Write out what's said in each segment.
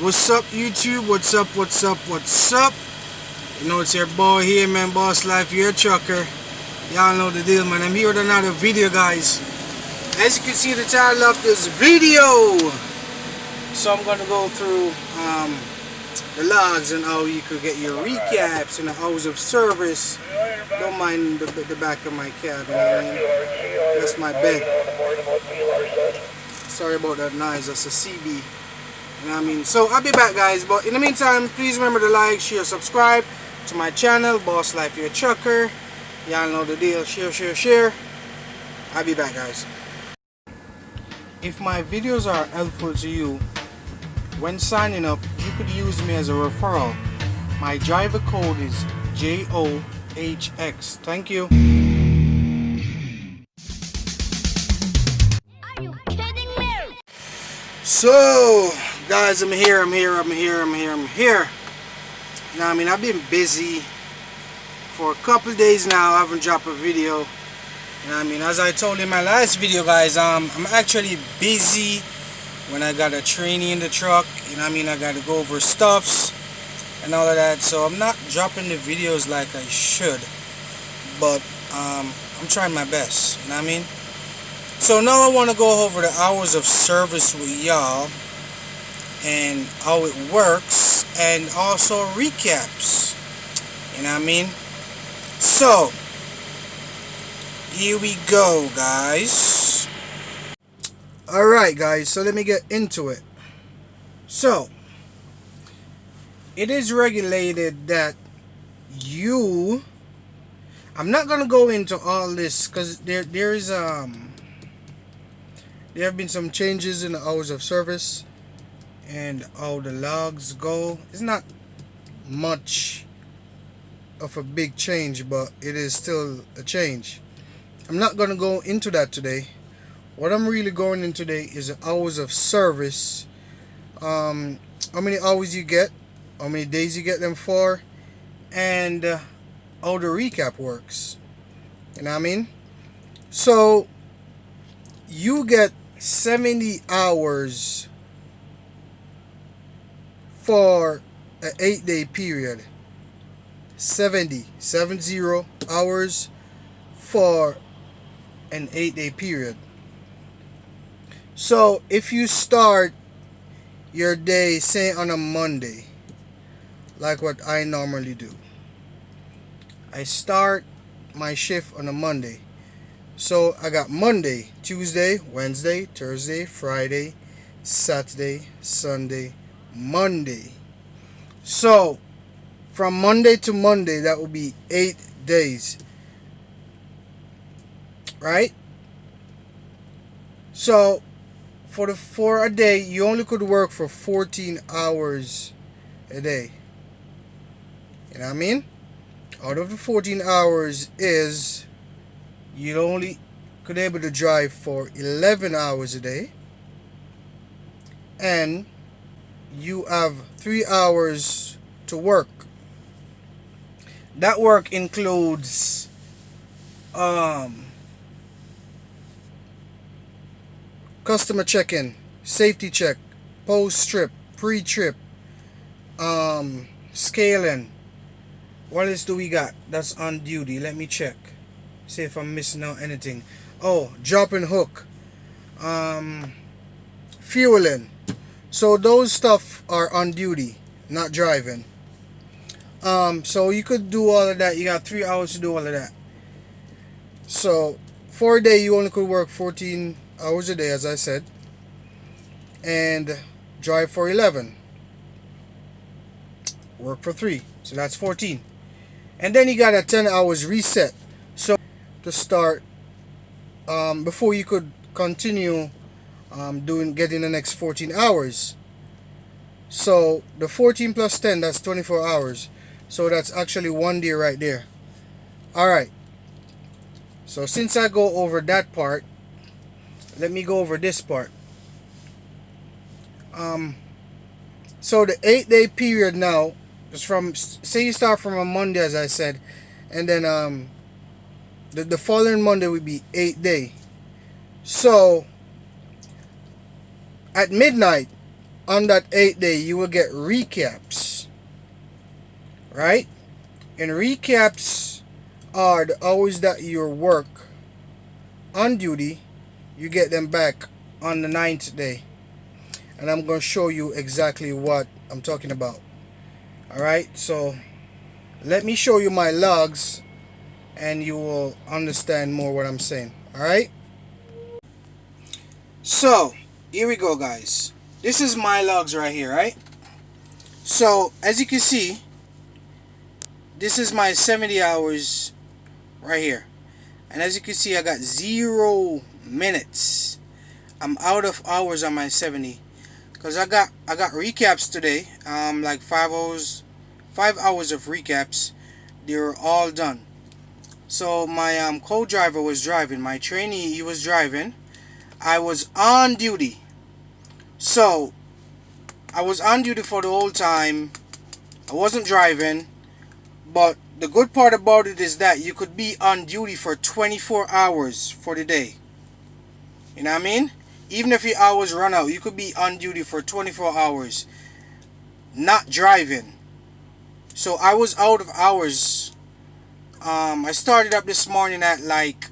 What's up, YouTube? What's up? What's up? What's up? You know, it's your boy here, man. Boss Life, you're a trucker. Y'all know the deal, man. I'm here with another video, guys. As you can see, the title of this video, so I'm gonna go through the logs and how you could get your recaps and the hours of service. Don't mind the back of my cab, you know what I mean? That's my bed. Sorry about that noise. That's a CB. You know what I mean? So I'll be back, guys, but in the meantime, please remember to like, share, subscribe to my channel, Boss Life, you're a trucker. Y'all know the deal. Share. I'll be back, guys. If my videos are helpful to you, when signing up, you could use me as a referral. My driver code is JOHX. Thank you. Are you kidding me? So, guys, I'm here. You know what I mean? I've been busy for a couple days now. I haven't dropped a video. You know what I mean? As I told you in my last video, guys, I'm actually busy when I got a training in the truck. You know what I mean? I got to go over stuffs and all of that. So I'm not dropping the videos like I should. But I'm trying my best. You know what I mean? So now I want to go over the hours of service with y'all and how it works, and also recaps. You know what I mean? So here we go, guys. Alright, guys, so let me get into it. So it is regulated that I'm not gonna go into all this because there have been some changes in the hours of service and how the logs go. It's not much of a big change, but it is still a change. I'm not going to go into that today. What I'm really going into today is the hours of service. How many hours you get, how many days you get them for, and how the recap works. You know what I mean? So you get 70 hours for an 8-day period. 70 hours for an 8-day period. So if you start your day, say on a Monday, like what I normally do, I start my shift on a Monday. So I got Monday, Tuesday, Wednesday, Thursday, Friday, Saturday, Sunday, Monday. So from Monday to Monday, that would be 8 days, right? So for a day, you only could work for 14 hours a day. You know what I mean? Out of the 14 hours is you only could able to drive for 11 hours a day, and you have 3 hours to work. That work includes customer check-in, safety check, post-trip, pre-trip, scaling. What else do we got that's on duty? Let me check. See if I'm missing out anything. Oh, drop and hook, fueling. So those stuff are on duty, not driving. So you could do all of that. You got 3 hours to do all of that. So for a day, you only could work 14 hours a day, as I said, and drive for 11. Work for 3, so that's 14. And then you got a 10 hours reset. So to start, before you could continue getting the next 14 hours. So the 14 plus 10, that's 24 hours. So that's actually 1 day right there. Alright. So since I go over that part, let me go over this part. So the 8-day period now is from, say you start from a Monday, as I said, and then the following Monday would be 8th day. So at midnight on that 8th day, you will get recaps, right? And recaps are the hours that you work on duty. You get them back on the 9th day. And I'm going to show you exactly what I'm talking about. Alright, so let me show you my logs and you will understand more what I'm saying. Alright? So, here we go, guys. This is my logs right here, right? So, as you can see, this is my 70 hours right here. And as you can see, I got 0 minutes. I'm out of hours on my 70. Because I got recaps today. Like 5 hours of recaps. They were all done. So my co-driver was driving. My trainee, he was driving. I was on duty. So I was on duty for the whole time. I wasn't driving. But the good part about it is that you could be on duty for 24 hours for the day. You know what I mean? Even if your hours run out, you could be on duty for 24 hours not driving. So I was out of hours. I started up this morning at like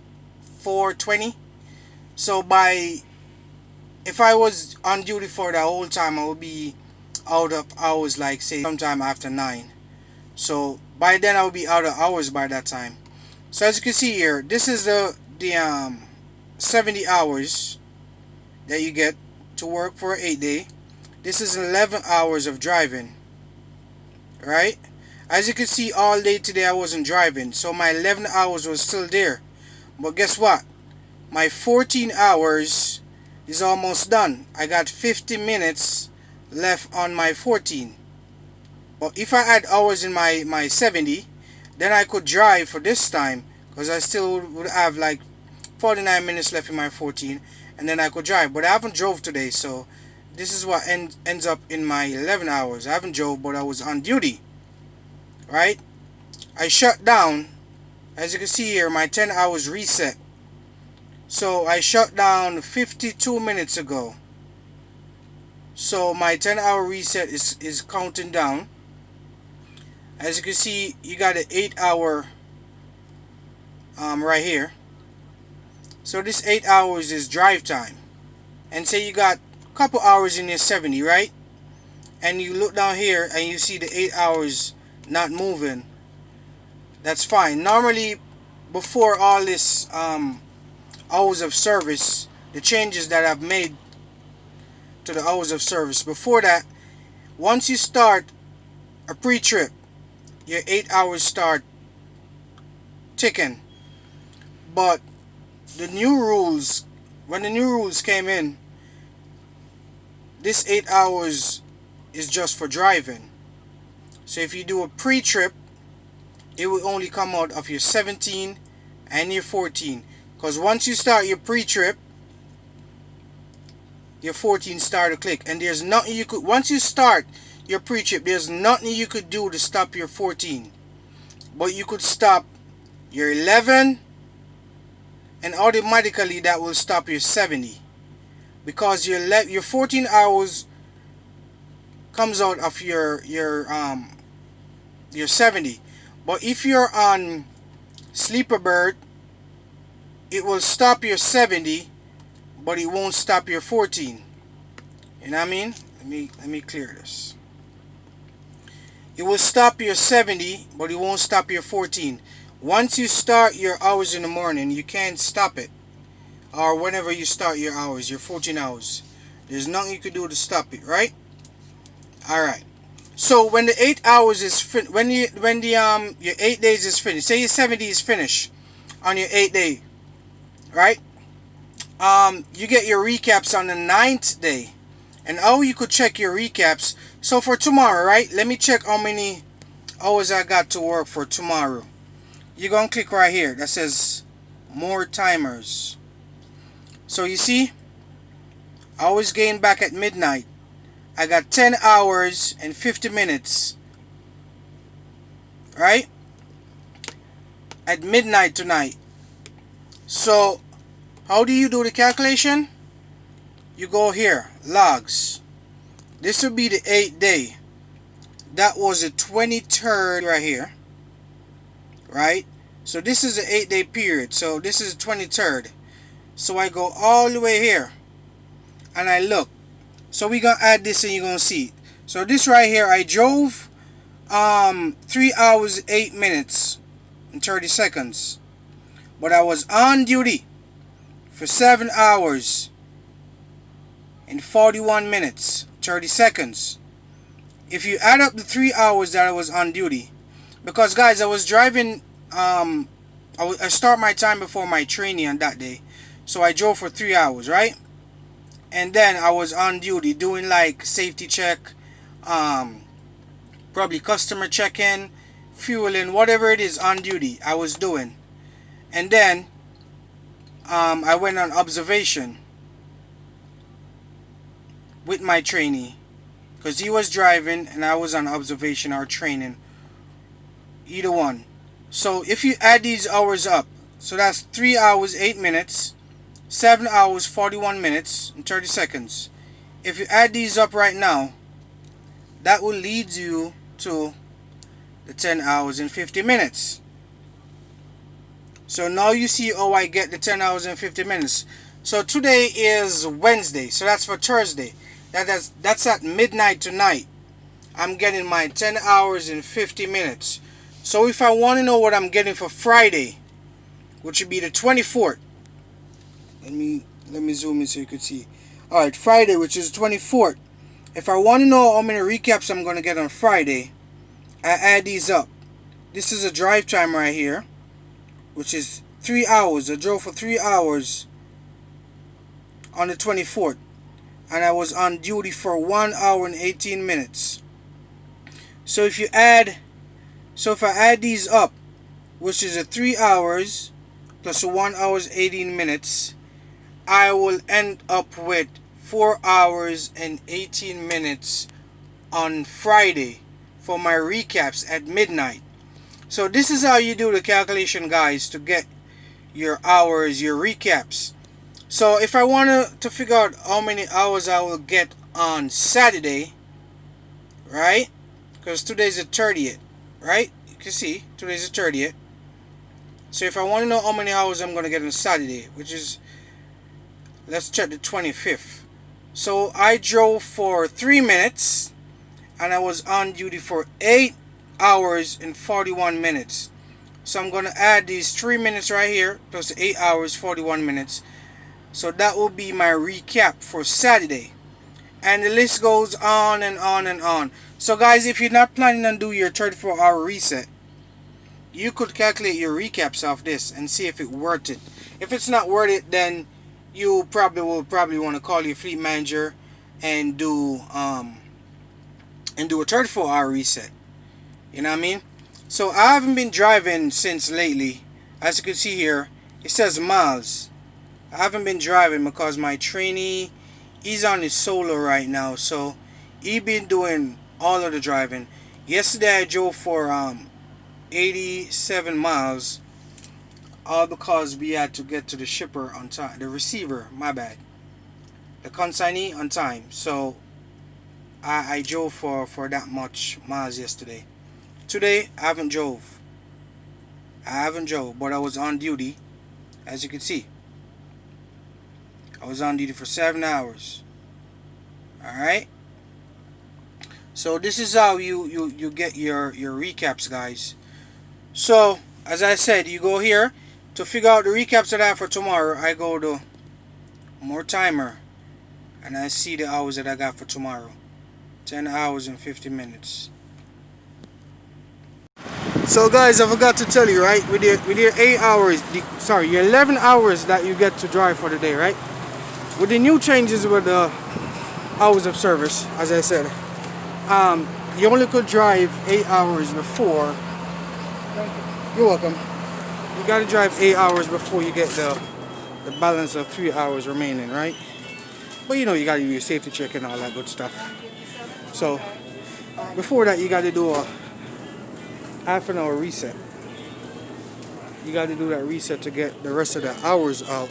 4:20. So if I was on duty for the whole time, I would be out of hours like say sometime after 9. So by then I would be out of hours by that time. So as you can see here, this is the 70 hours that you get to work for an 8 day. This is 11 hours of driving, right? As you can see, all day today I wasn't driving, so my 11 hours was still there. But guess what? My 14 hours is almost done. I got 50 minutes left on my 14. But if I add hours in my 70, then I could drive for this time, because I still would have like 49 minutes left in my 14, and then I could drive. But I haven't drove today, so this is what ends up in my 11 hours. I haven't drove, but I was on duty, right? I shut down. As you can see here, my 10 hours reset. So I shut down 52 minutes ago. So my 10-hour reset is counting down. As you can see, you got an 8-hour right here. So this 8 hours is drive time. And say you got a couple hours in your 70, right? And you look down here and you see the 8 hours not moving. That's fine. Normally, before all this hours of service, the changes that I've made to the hours of service, before that, once you start a pre-trip, your 8 hours start ticking. But the new rules, when the new rules came in, this 8 hours is just for driving. So if you do a pre-trip, it will only come out of your 17 and your 14. Because once you start your pre-trip, your 14 start to click. And there's nothing you could, once you start your pre-trip, there's nothing you could do to stop your 14. But you could stop your 11, and automatically that will stop your 70. Because your 14 hours comes out of your 70. But if you're on Sleeper Bird, it will stop your 70, but it won't stop your 14. You know what I mean? Let me clear this. It will stop your 70, but it won't stop your 14. Once you start your hours in the morning, you can't stop it. Or whenever you start your hours, your 14 hours. There's nothing you can do to stop it, right? Alright. So when the 8 hours is when your 8 days is finished, say your 70 is finished on your 8th day, right? You get your recaps on the 9th day. And how you could check your recaps. So for tomorrow, right? Let me check how many hours I got to work for tomorrow. You're going to click right here that says more timers. So you see, I was getting back at midnight. I got 10 hours and 50 minutes. Right? At midnight tonight. So, how do you do the calculation? You go here, logs. This would be the 8th day. That was the 23rd right here, right? So this is the 8-day period. So this is the 23rd. So I go all the way here and I look. So we gonna add this and you're gonna see. So this right here, I drove 3 hours 8 minutes and 30 seconds, but I was on duty for 7 hours and 41 minutes 30 seconds. If you add up the 3 hours that I was on duty, because guys, I was driving, I start my time before my training on that day, so I drove for 3 hours, right? And then I was on duty doing like safety check, probably customer check-in, fueling, whatever it is on duty I was doing. And then I went on observation with my trainee, because he was driving and I was on observation or training, either one. So if you add these hours up, so that's 3 hours 8 minutes, 7 hours 41 minutes and 30 seconds. If you add these up right now, that will lead you to the 10 hours and 50 minutes. So now you see how I get the 10 hours and 50 minutes. So today is Wednesday, so that's for Thursday. That's at midnight tonight. I'm getting my 10 hours and 50 minutes. So if I want to know what I'm getting for Friday, which would be the 24th, let me zoom in so you can see. Alright, Friday, which is the 24th. If I want to know how many recaps I'm going to get on Friday, I add these up. This is a drive time right here, which is 3 hours. I drove for 3 hours on the 24th. And I was on duty for 1 hour and 18 minutes. So if I add these up, which is a 3 hours plus a 1 hour 18 minutes, I will end up with 4 hours and 18 minutes on Friday for my recaps at midnight. So this is how you do the calculation, guys, to get your hours, your recaps. So if I want to figure out how many hours I will get on Saturday, right? Because today's the 30th, right? You can see today's the 30th. So if I want to know how many hours I'm going to get on Saturday, which is, let's check the 25th. So I drove for 3 minutes and I was on duty for 8 hours and 41 minutes. So I'm going to add these 3 minutes right here plus 8 hours 41 minutes. So that will be my recap for Saturday. And the list goes on and on and on. So guys, if you're not planning on doing your 34-hour reset, you could calculate your recaps off this and see if it's worth it. If it's not worth it, then you probably will want to call your fleet manager and do a 34-hour reset. You know what I mean? So I haven't been driving since lately. As you can see here, it says miles. I haven't been driving because my trainee, he's on his solo right now, so he been doing all of the driving. Yesterday I drove for 87 miles, all because we had to get to the shipper on time, the receiver, my bad, the consignee on time. So I drove for that much miles yesterday. Today I haven't drove, but I was on duty, as you can see. I was on duty for 7 hours. Alright? So this is how you get your recaps, guys. So, as I said, you go here. To figure out the recaps that I have for tomorrow, I go to more timer. And I see the hours that I got for tomorrow. 10 hours and 50 minutes. So guys, I forgot to tell you, right? With your 8 hours, your 11 hours that you get to drive for the day, right? With the new changes with the hours of service, as I said, you only could drive 8 hours before. You're welcome. You gotta drive 8 hours before you get the balance of 3 hours remaining, right? But you know, you gotta do your safety check and all that good stuff. So before that, you gotta do a half an hour reset. You gotta do that reset to get the rest of the hours out.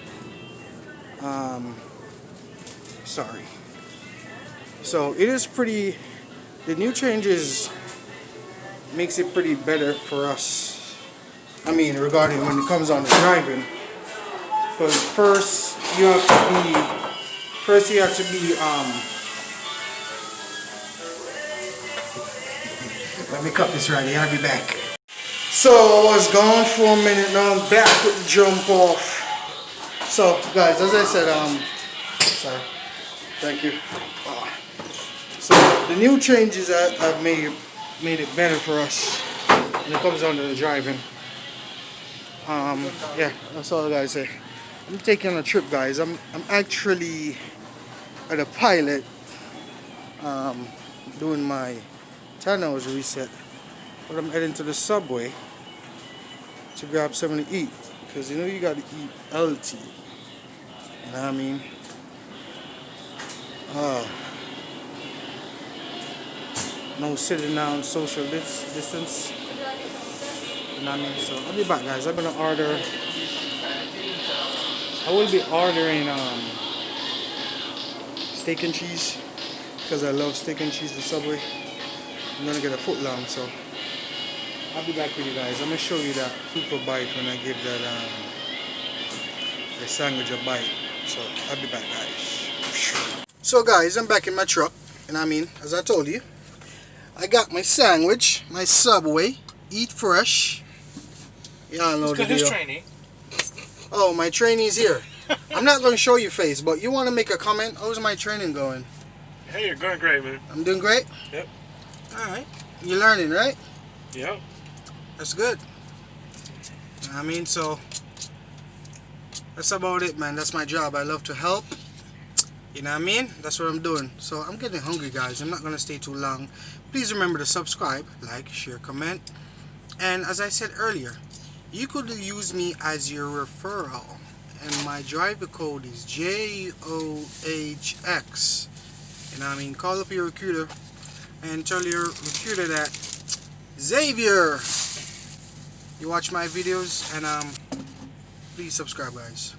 So it is pretty, the new changes makes it pretty better for us. I mean, regarding when it comes on to driving. Because first you have to be let me cut this right here, I'll be back. So I was gone for a minute, now I'm back with the jump off. So guys, as I said, sorry, thank you. So the new changes I've made it better for us when it comes down to the driving. Yeah, that's all I gotta say. I'm taking a trip, guys. I'm actually at a pilot, doing my tunnels reset, but I'm heading to the subway to grab something to eat, because you know you gotta eat healthy. You know what I mean? No sitting down, social distance. You know what I mean? So I'll be back, guys. I'm gonna order. I will be ordering steak and cheese, because I love steak and cheese. The Subway. I'm gonna get a foot long, so I'll be back with you guys. I'm gonna show you that super bite when I give that the sandwich a bite. So I'll be back, guys. So guys, I'm back in my truck, and I mean, as I told you, I got my sandwich, my Subway, eat fresh. Y'all know the deal. His trainee. Oh, my trainee's here. I'm not going to show you face, but you want to make a comment? How's my training going? Hey, you're going great, man. I'm doing great? Yep. Alright. You're learning, right? Yep. That's good. You know what I mean? So, that's about it, man. That's my job. I love to help. You know what I mean? That's what I'm doing. So, I'm getting hungry, guys. I'm not going to stay too long. Please remember to subscribe, like, share, comment. And as I said earlier, you could use me as your referral, and my driver code is JOHX. You know what I mean? Call up your recruiter and tell your recruiter that Xavier, you watch my videos, and please subscribe, guys.